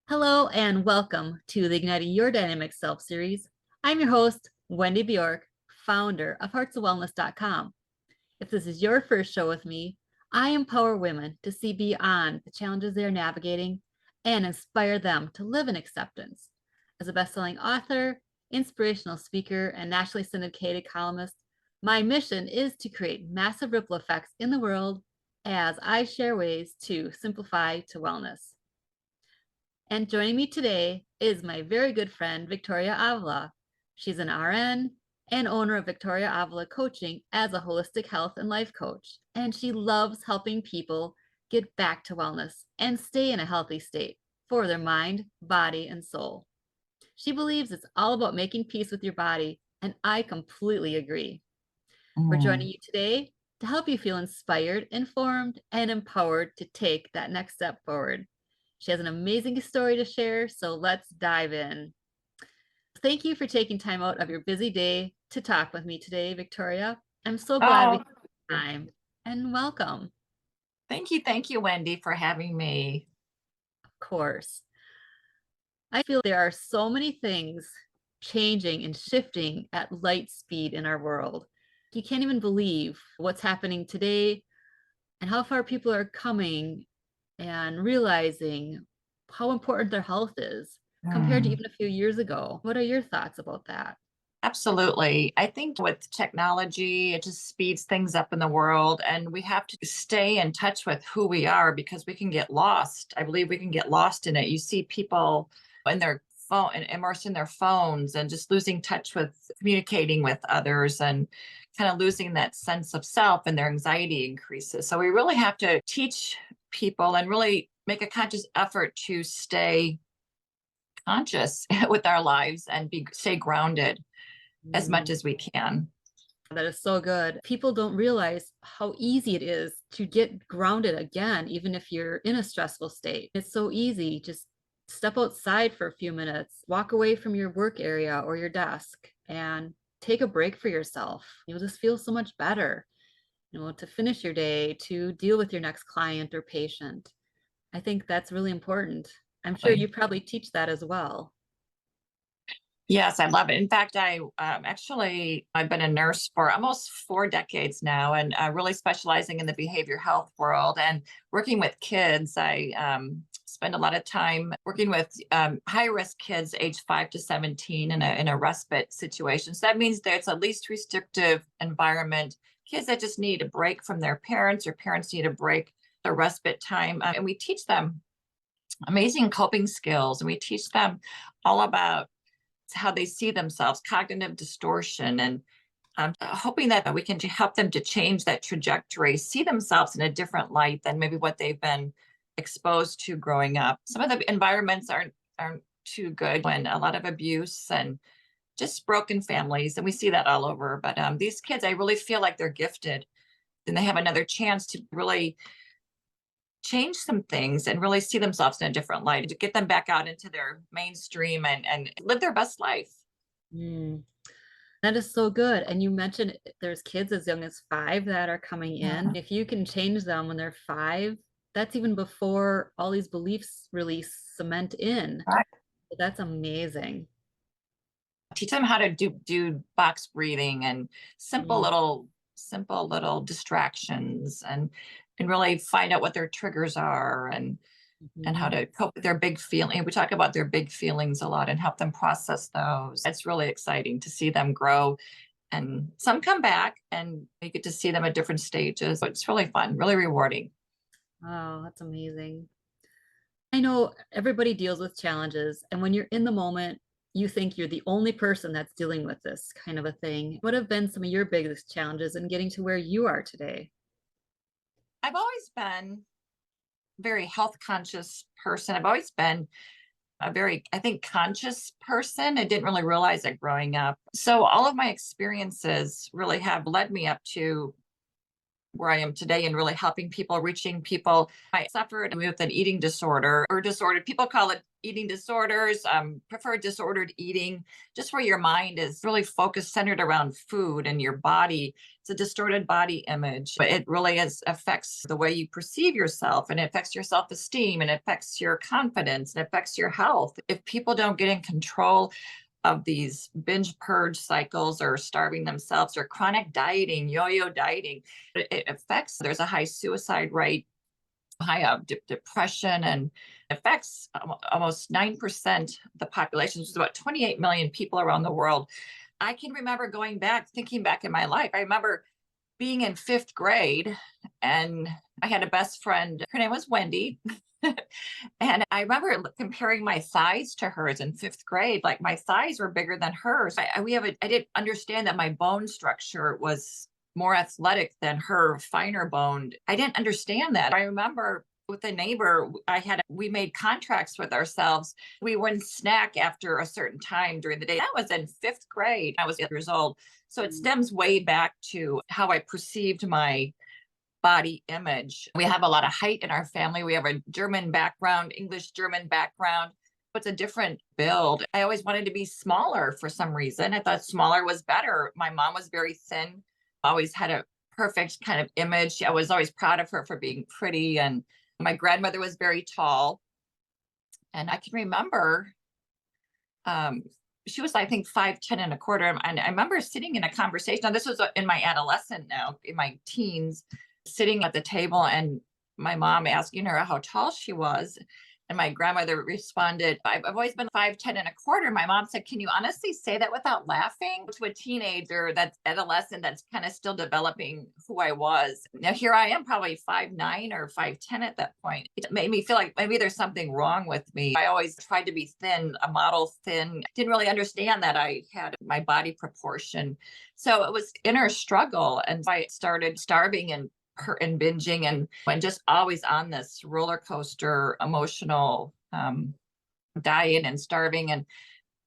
Hello and welcome to the Igniting Your Dynamic Self series. I'm your host, Wendy Bjork, founder of heartsofwellness.com. If this is your first show with me, I empower women to see beyond the challenges they are navigating and inspire them to live in acceptance. As a best-selling author, inspirational speaker, and nationally syndicated columnist, my mission is to create massive ripple effects in the world as I share ways to simplify to wellness. And joining me today is my very good friend, Victoria Avila. She's an RN and owner of Victoria Avila Coaching as a holistic health and life coach. And she loves helping people get back to wellness and stay in a healthy state for their mind, body, and soul. She believes it's all about making peace with your body, and I completely agree. We're joining Mm. you today to help you feel inspired, informed, and empowered to take that next step forward. She has an amazing story to share, so let's dive in. Thank you for taking time out of your busy day to talk with me today, Victoria. I'm so glad we Oh, had time, and welcome, thank you. Thank you, Wendy, for having me. of course. I feel there are so many things changing and shifting at light speed in our world. You can't even believe what's happening today and how far people are coming and realizing how important their health is compared to Mm, even a few years ago. What are your thoughts about that? absolutely. I think with technology, it just speeds things up in the world, and we have to stay in touch with who we are because we can get lost. I believe we can get lost in it. You see people in their phone and immersed in their phones and just losing touch with communicating with others and kind of losing that sense of self, and their anxiety increases. So we really have to teach people and really make a conscious effort to stay conscious with our lives and be stay grounded as much Mm, as we can. that is so good. People don't realize how easy it is to get grounded again, even if you're in a stressful state. It's so easy. Just step outside for a few minutes, walk away from your work area or your desk, and take a break for yourself. You'll just feel so much better, to finish your day, to deal with your next client or patient. I think that's really important. I'm sure you probably teach that as well. Yes, I love it. In fact, I've been a nurse for almost 4 decades now, and really specializing in the behavior health world and working with kids. I spend a lot of time working with high risk kids, age 5 to 17, in a respite situation. So that means that it's a least restrictive environment. Kids that just need a break from their parents, or parents need a break, the respite time, and we teach them amazing coping skills, and we teach them all about how they see themselves, cognitive distortion, and hoping that we can help them to change that trajectory, see themselves in a different light than maybe what they've been exposed to growing up. Some of the environments aren't too good, when a lot of abuse and just broken families, and we see that all over. But these kids, I really feel like they're gifted, and they have another chance to really change some things and really see themselves in a different light, to get them back out into their mainstream and live their best life. Mm, that is so good. And you mentioned there's kids as young as 5 that are coming in. Mhm. If you can change them when they're 5, that's even before all these beliefs really cement in. Right. That's amazing. Teach them how to do box breathing and Mm, simple little distractions, and really find out what their triggers are, and how mhm. to cope with their big feeling. We talk about their big feelings a lot and help them process those. It's really exciting to see them grow, and some come back and you get to see them at different stages. So it's really fun, really rewarding. Oh, that's amazing. I know everybody deals with challenges, and when you're in the moment, you think you're the only person that's dealing with this kind of a thing. What have been some of your biggest challenges in getting to where you are today? I've always been a very health conscious person. I've always been a very, I think, conscious person. I didn't really realize it growing up. So all of my experiences really have led me up to where I am today, and really helping people, reaching people. I suffered with an eating disorder, or disorder. People call it eating disorders, prefer disordered eating, just where your mind is really focused, centered around food and your body. It's a distorted body image, but it really affects the way you perceive yourself, and it affects your self-esteem, and it affects your confidence, and it affects your health. If people don't get in control of these binge purge cycles or starving themselves or chronic dieting, yo-yo dieting, it affects, there's a high suicide rate, high depression, and affects almost 9% of the population, which is about 28 million people around the world. I can remember going back, thinking back in my life. I remember being in fifth grade, and I had a best friend. Her name was Wendy. And I remember comparing my thighs to hers in fifth grade. Like my thighs were bigger than hers. I didn't understand that my bone structure was more athletic than her, finer boned. I didn't understand that. I remember with a neighbor, we made contracts with ourselves. We wouldn't snack after a certain time during the day. That was in fifth grade. I was 8 years old. So it stems way back to how I perceived my body image. We have a lot of height in our family. We have a German background, English German background. It's a different build. I always wanted to be smaller for some reason. I thought smaller was better. My mom was very thin, always had a perfect kind of image. I was always proud of her for being pretty. And my grandmother was very tall. And I can remember she was, I think, 5'10" and a quarter. And I remember sitting in a conversation. Now, this was in my adolescent now, in my teens, sitting at the table and my mom asking her how tall she was. And my grandmother responded, I've always been 5'10" and a quarter. My mom said, can you honestly say that without laughing? To a teenager, that's adolescent, that's kind of still developing who I was. Now here I am, probably 5'9" or 5'10" at that point. It made me feel like maybe there's something wrong with me. I always tried to be thin, a model thin. Didn't really understand that I had my body proportion. So it was inner struggle. And I started starving and binging and just always on this roller coaster emotional diet and starving and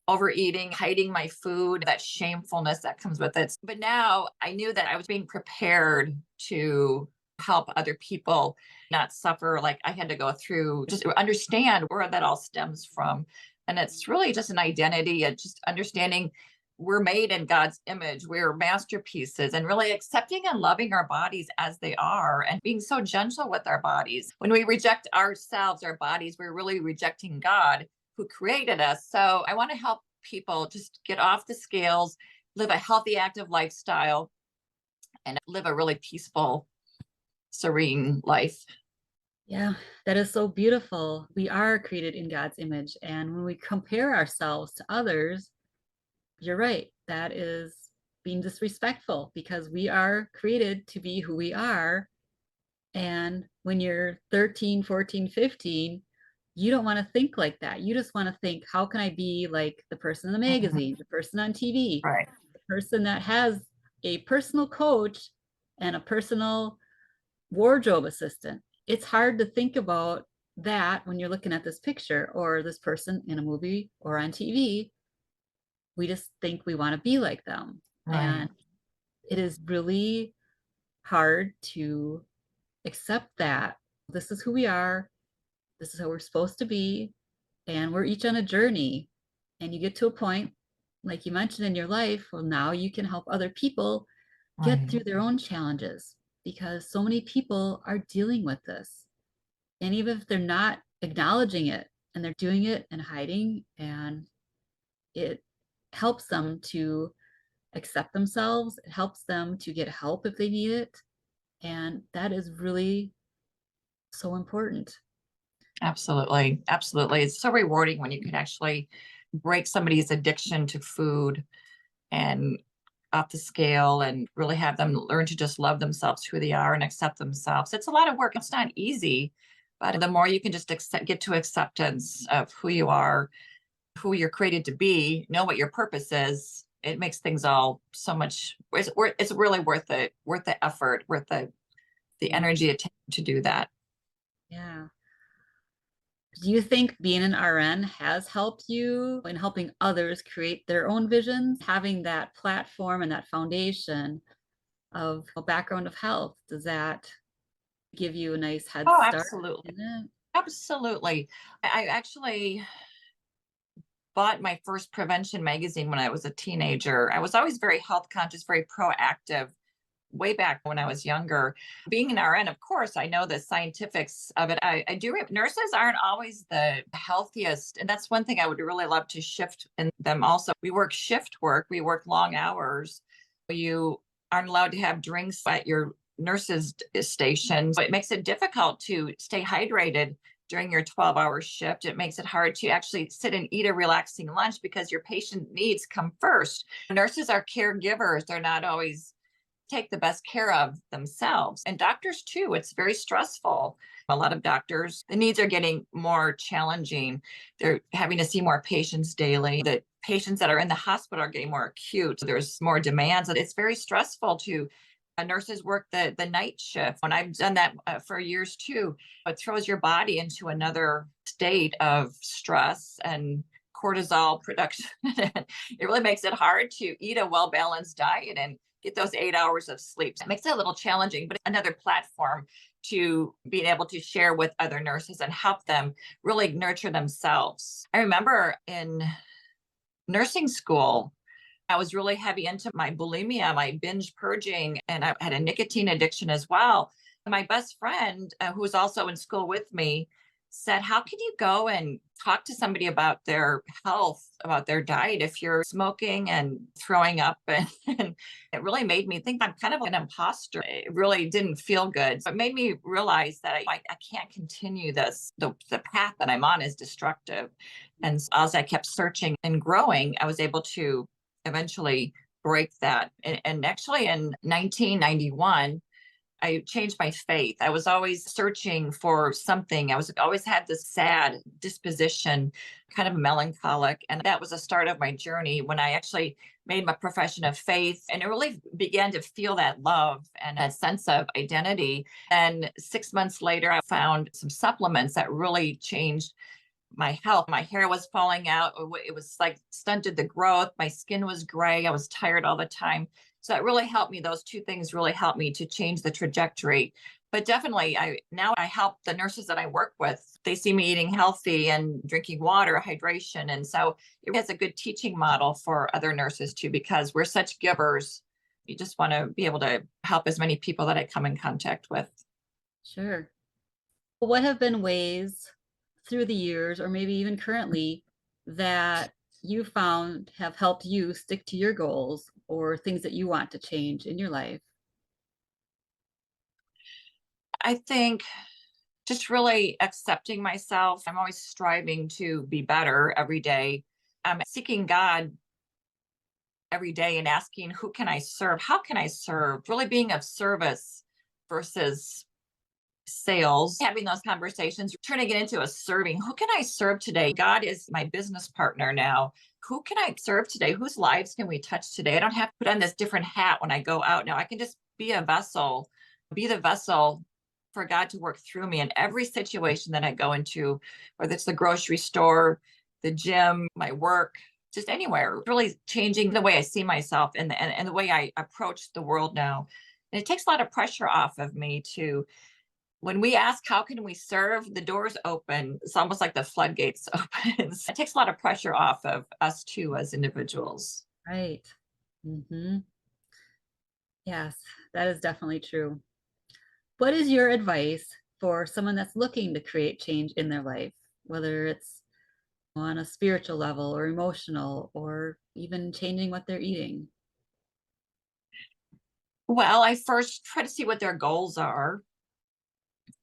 overeating, hiding my food, that shamefulness that comes with it. But now I knew that I was being prepared to help other people not suffer like I had to go through, just understand where that all stems from. And it's really just an identity and just understanding we're made in God's image. We're masterpieces, and really accepting and loving our bodies as they are and being so gentle with our bodies. When we reject ourselves, our bodies, we're really rejecting God who created us. So I want to help people just get off the scales, live a healthy, active lifestyle, and live a really peaceful, serene life. Yeah, that is so beautiful. We are created in God's image. And when we compare ourselves to others, you're right. That is being disrespectful because we are created to be who we are. And when you're 13, 14, 15, you don't want to think like that. You just want to think, how can I be like the person in the magazine, the person on TV, Right. the person that has a personal coach and a personal wardrobe assistant? It's hard to think about that when you're looking at this picture or this person in a movie or on TV. We just think we want to be like them. Right. And it is really hard to accept that this is who we are, this is how we're supposed to be, and we're each on a journey. And you get to a point, like you mentioned in your life, well, now you can help other people get Right. through their own challenges because so many people are dealing with this. And even if they're not acknowledging it and they're doing it and hiding, and it helps them to accept themselves. It helps them to get help if they need it. And that is really so important. Absolutely. Absolutely. It's so rewarding when you can actually break somebody's addiction to food and off the scale and really have them learn to just love themselves, who they are, and accept themselves. It's a lot of work. It's not easy, but the more you can just get to acceptance of who you are, who you're created to be, know what your purpose is, it makes things all so much, it's really worth it, worth the effort, worth the Yeah. energy it takes to do that. Yeah. Do you think being an RN has helped you in helping others create their own visions? Having that platform and that foundation of a background of health, does that give you a nice head Oh, start absolutely. in it? Absolutely. I actually bought my first prevention magazine when I was a teenager. I was always very health conscious, very proactive way back when I was younger. Being an RN, of course, I know the scientifics of it. I do, nurses aren't always the healthiest. And that's one thing I would really love to shift in them also. We work shift work, we work long hours. You aren't allowed to have drinks at your nurse's station. So it makes it difficult to stay hydrated during your 12-hour shift. It makes it hard to actually sit and eat a relaxing lunch because your patient needs come first. Nurses are caregivers. They're not always take the best care of themselves. And doctors too, it's very stressful. A lot of doctors, the needs are getting more challenging. They're having to see more patients daily. The patients that are in the hospital are getting more acute. There's more demands. It's very stressful to nurses work the night shift. When I've done that for years too, it throws your body into another state of stress and cortisol production. It really makes it hard to eat a well-balanced diet and get those 8 hours of sleep. It makes it a little challenging, but another platform to being able to share with other nurses and help them really nurture themselves. I remember in nursing school, I was really heavy into my bulimia, my binge purging, and I had a nicotine addiction as well. My best friend, who was also in school with me, said, how can you go and talk to somebody about their health, about their diet, if you're smoking and throwing up? And it really made me think I'm kind of an imposter. It really didn't feel good. So it made me realize that I can't continue this. The path that I'm on is destructive. And as I kept searching and growing, I was able to eventually break that. And actually in 1991, I changed my faith. I was always searching for something. I was always had this sad disposition, kind of melancholic. And that was the start of my journey when I actually made my profession of faith. And it really began to feel that love and a sense of identity. And 6 months later, I found some supplements that really changed my health. My hair was falling out. It was like stunted the growth. My skin was gray. I was tired all the time. So it really helped me. Those two things really helped me to change the trajectory. But definitely, now I help the nurses that I work with. They see me eating healthy and drinking water, hydration. And so it has a good teaching model for other nurses too, because we're such givers. You just want to be able to help as many people that I come in contact with. Sure. What have been ways through the years, or maybe even currently, that you found have helped you stick to your goals or things that you want to change in your life? I think just really accepting myself. I'm always striving to be better every day. I'm seeking God every day and asking, who can I serve? How can I serve? Really being of service versus sales, having those conversations, turning it into a serving. Who can I serve today? God is my business partner now. Who can I serve today? Whose lives can we touch today? I don't have to put on this different hat when I go out now. I can just be a vessel, be the vessel for God to work through me in every situation that I go into, whether it's the grocery store, the gym, my work, just anywhere, really changing the way I see myself and the way I approach the world now. And it takes a lot of pressure off of me to, when we ask, how can we serve, the doors open. It's almost like the floodgates opens. It takes a lot of pressure off of us too, as individuals. Right. Mm-hmm. Yes, that is definitely true. What is your advice for someone that's looking to create change in their life, whether it's on a spiritual level or emotional or even changing what they're eating? Well, I first try to see what their goals are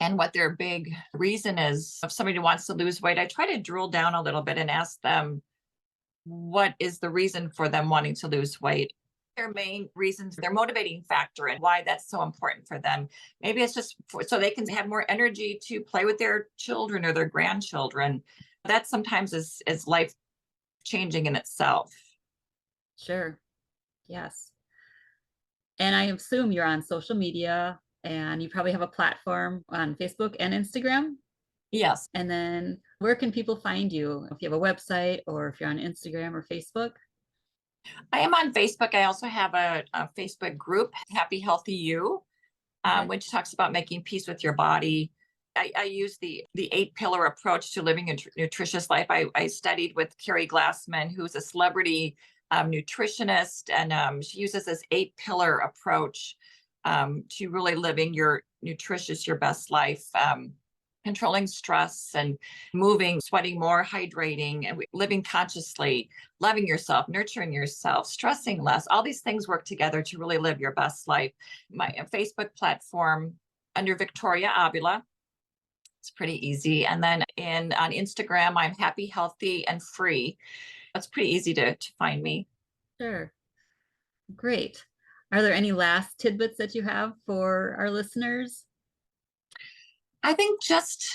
and what their big reason is. If somebody wants to lose weight, I try to drill down a little bit and ask them, what is the reason for them wanting to lose weight? Their main reasons, their motivating factor, and why that's so important for them. Maybe it's just so they can have more energy to play with their children or their grandchildren. That sometimes is life changing in itself. Sure. Yes. And I assume you're on social media and you probably have a platform on Facebook and Instagram. Yes, And then where can people find you if you have a website or if you're on Instagram or Facebook? I am on Facebook. I also have a Facebook group, Happy Healthy You, Okay. which talks about making peace with your body. I use the 8 pillar approach to living a nutritious life. I studied with Carrie Glassman, who's a celebrity nutritionist, and she uses this 8 pillar approach to really living your nutritious, your best life. Controlling stress and moving, sweating more, hydrating, and living consciously, loving yourself, nurturing yourself, stressing less. All these things work together to really live your best life. My Facebook platform under Victoria Avila. It's pretty easy. And then on Instagram, I'm happy, healthy, and free. It's pretty easy to find me. Sure. Great. Are there any last tidbits that you have for our listeners? I think just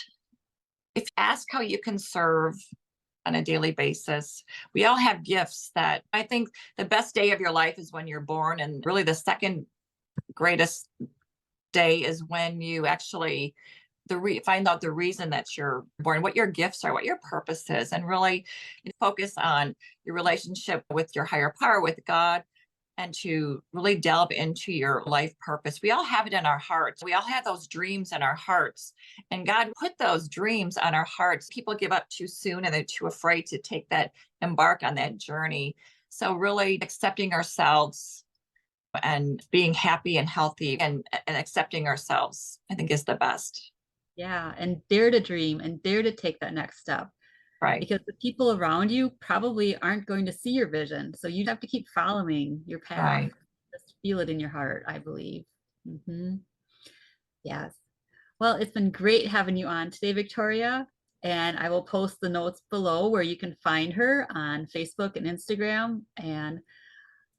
if you ask how you can serve on a daily basis, we all have gifts that I think the best day of your life is when you're born. And really the second greatest day is when you actually find out the reason that you're born, what your gifts are, what your purpose is, and really focus on your relationship with your higher power, with God, and to really delve into your life purpose. We all have it in our hearts. We all have those dreams in our hearts, and God put those dreams on our hearts. People give up too soon and they're too afraid to embark on that journey. So really accepting ourselves and being happy and healthy and accepting ourselves, I think, is the best. Yeah, and dare to dream and dare to take that next step, Right. because the people around you probably aren't going to see your vision. So you have to keep following your path. Right. Just feel it in your heart, I believe. Yes. Well, it's been great having you on today, Victoria. And I will post the notes below where you can find her on Facebook and Instagram. And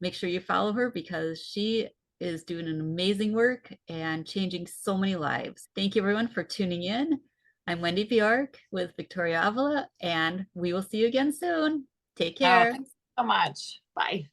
make sure you follow her because she is doing an amazing work and changing so many lives. Thank you, everyone, for tuning in. I'm Wendy Bjork with Victoria Avila, and we will see you again soon. Take Oh, care. thanks so much. Bye.